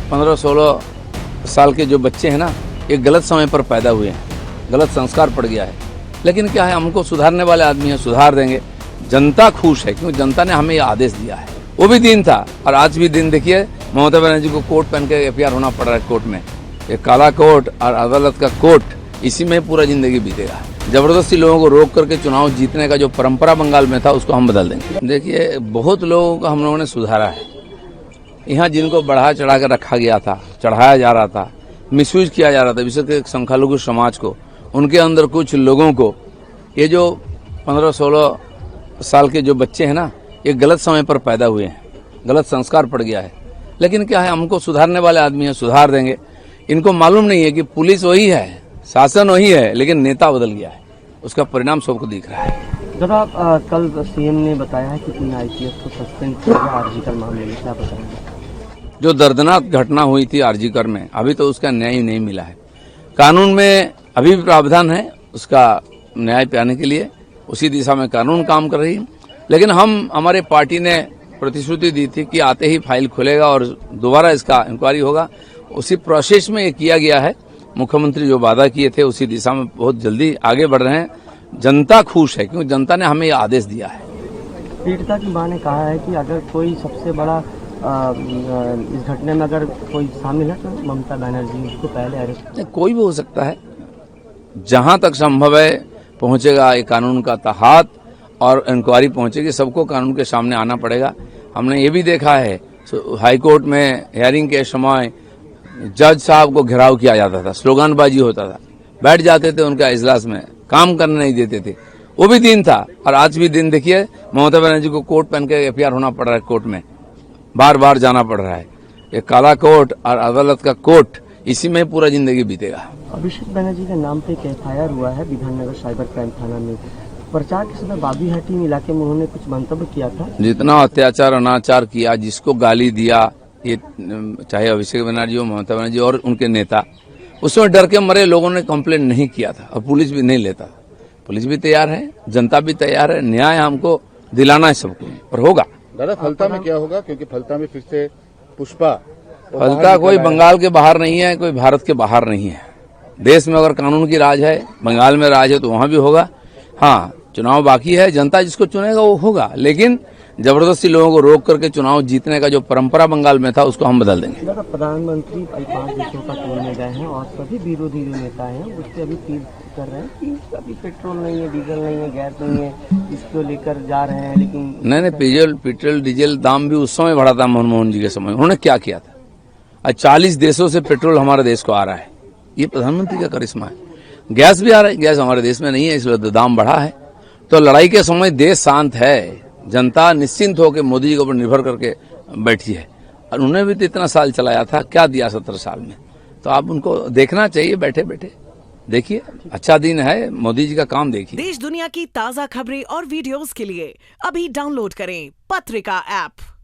15-16 साल के जो बच्चे हैं ना, ये गलत समय पर पैदा हुए हैं, गलत संस्कार पड़ गया है। लेकिन क्या है, हमको सुधारने वाले आदमी हैं, सुधार देंगे। जनता खुश है क्योंकि जनता ने हमें ये आदेश दिया है। वो भी दिन था और आज भी दिन। देखिए, ममता बनर्जी को कोट पहन के एफआईआर होना पड़ रहा है कोर्ट में। ये काला कोट और अदालत का कोट, इसी में पूरा जिंदगी बीतेगा। जबरदस्ती लोगों को रोक करके चुनाव जीतने का जो परंपरा बंगाल में था, उसको हम बदल देंगे। देखिए, बहुत लोगों को हम लोगों ने सुधारा है। यहाँ जिनको बढ़ा चढ़ा कर रखा गया था, चढ़ाया जा रहा था, मिसयूज किया जा रहा था, विशेषकर संख्यालघु समाज को, उनके अंदर कुछ लोगों को, ये जो 15-16 साल के जो बच्चे हैं ना, ये गलत समय पर पैदा हुए हैं, गलत संस्कार पड़ गया है। लेकिन क्या है, हमको सुधारने वाले आदमी हैं, सुधार देंगे। इनको मालूम नहीं है कि पुलिस वही है, शासन वही है, लेकिन नेता बदल गया है। उसका परिणाम सबको दिख रहा है। जनाब, कल सीएम ने बताया है कि 3 आईपीएस को सस्पेंड किया गया आरजीकर मामले में, क्या बताएंगे? जो दर्दनाक घटना हुई थी आरजीकर में, अभी तो उसका न्याय नहीं मिला है। कानून में अभी भी प्रावधान है उसका न्याय पाने के लिए, उसी दिशा में कानून काम कर रही है। लेकिन हमारे पार्टी ने प्रतिश्रुति दी थी कि आते ही फाइल खुलेगा और दोबारा इसका इंक्वायरी होगा। उसी प्रोसेस में ये किया गया है। मुख्यमंत्री जो वादा किए थे, उसी दिशा में बहुत जल्दी आगे बढ़ रहे हैं। जनता खुश है क्योंकि जनता ने हमें ये आदेश दिया है। पीड़िता की मां ने कहा है कि अगर कोई सबसे बड़ा इस घटना में अगर कोई शामिल है तो ममता बनर्जी, उसको पहले अरेस्ट। कोई भी हो सकता है, जहां तक संभव है पहुंचेगा ये कानून का तहत और इंक्वायरी पहुंचेगी, सबको कानून के सामने आना पड़ेगा। हमने ये भी देखा है, हाईकोर्ट में हियरिंग के समय जज साहब को घेराव किया जाता था, स्लोगनबाजी होता था, बैठ जाते थे उनका इजलास में, काम करने नहीं देते थे। वो भी दिन था और आज भी दिन। देखिए, ममता बनर्जी को कोट पहन के एफआईआर होना पड़ रहा है कोर्ट में, बार बार जाना पड़ रहा है। ये काला कोट और अदालत का कोट, इसी में पूरा जिंदगी बीतेगा। अभिषेक बनर्जी के नाम पे एक एफआईआर हुआ है विधाननगर साइबर क्राइम थाना में। प्रचार के समय बाबीहाटी इलाके में उन्होंने कुछ मंतव्य किया था। जितना अत्याचार अनाचार किया, जिसको गाली दिया, ये चाहे अभिषेक बनर्जी हो, ममता बनर्जी और उनके नेता, उसमें डर के मरे लोगों ने कंप्लेंट नहीं किया था और पुलिस भी नहीं लेता। पुलिस भी तैयार है, जनता भी तैयार है, न्याय हमको दिलाना है सबको, और होगा। दादा, फलता में क्या होगा? क्योंकि फलता में फिर से पुष्पा, फलता कोई बंगाल के बाहर नहीं है, कोई भारत के बाहर नहीं है। देश में अगर कानून की राज है, बंगाल में राज है, तो वहां भी होगा। हाँ, चुनाव बाकी है, जनता जिसको चुनेगा वो होगा। लेकिन जबरदस्ती लोगों को रोक करके चुनाव जीतने का जो परंपरा बंगाल में था, उसको हम बदल देंगे। प्रधानमंत्री 5 देशों का टूर में गए हैं और सभी विरोधी जो नेता हैं उससे अभी अपील कर रहे हैं कि अभी पेट्रोल नहीं है, डीजल नहीं है, गैस नहीं है, इसको लेकर जा रहे हैं। लेकिन नहीं, पेट्रोल डीजल दाम भी उस समय बढ़ा था, मनमोहन जी के समय। उन्होंने क्या किया था? आज 40 देशों से पेट्रोल हमारे देश को आ रहा है। ये प्रधानमंत्री का करिश्मा है। गैस भी आ रहा है, गैस हमारे देश में नहीं है, इसलिए दाम बढ़ा है। तो लड़ाई के समय देश शांत है, जनता निश्चिंत होकर मोदी जी के ऊपर निर्भर करके बैठी है। और उन्होंने भी तो इतना साल चलाया था, क्या दिया 17 साल में। तो आप उनको देखना चाहिए, बैठे बैठे देखिए, अच्छा दिन है, मोदी जी का काम देखिए। देश दुनिया की ताज़ा खबरें और वीडियोस के लिए अभी डाउनलोड करें पत्रिका ऐप।